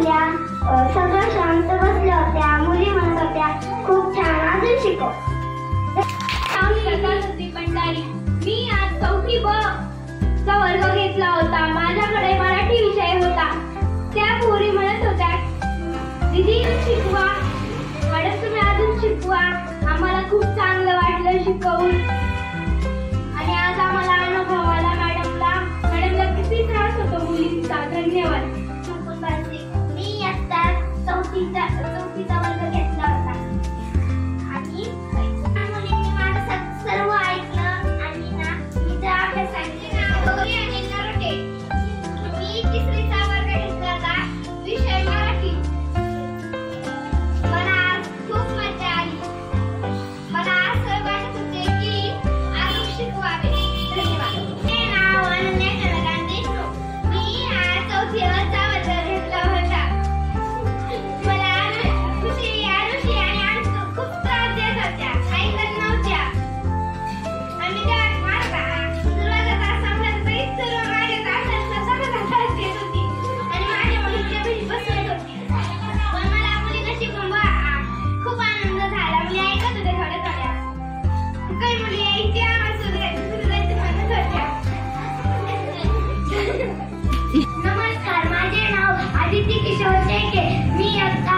मुल्या सगळं शांत बसल्या होत्या. मुली म्हणत होत्या खूप छान, अजून शिकव. मी आज 4थी ब चा वर्ग घेतला होता. माझ्याकडे मराठी विषय होता. त्या पोरी म्हणत होत्या दीदी शिकवा मॅडम, तुम्ही अजून शिकवा. आम्हाला खूप चांगलं वाटलं शिकवून. आणि आज आम्हाला अनुभव आला मॅडमला किती त्रास होतो मुलींचा. धन्यवाद. मी इयत्ता 4थीचा वर्ग घेतला होता आणि मुलींनी माझं सर्व ऐकलं आणि ना मी त्या अभ्यास सांगितले. मी 3रीचा वर्ग घेतला होता, विषय मराठी. मला खूप मजा आली. मला असं वाटत होते की अजून शिकवावे. धन्यवाद. हे नाव अनन्या चंद्रकांत देशमुख. मी आज 4थीचा वर्ग घेतला होता. मला खुशी आरुषी आणि अंशू खूप त्रास देत होत्या, ऐकत नव्हत्या. आणि त्या सुरुवातीला तासामध्ये बरीच सर्व माझ्या तासांना सगळं त्रास देत होती आणि माझ्या मुलीच्या घरी बसवत होती. पण मला मुलीला शिकून खूप आनंद झाला. मुली ऐकत होत्या थोड्या थोड्या. काही मुली यायच्या सुरुवातीला म्हणत होत्या. नमस्कार, माझे नाव आदिती किशोर शेळके. मी इयत्ता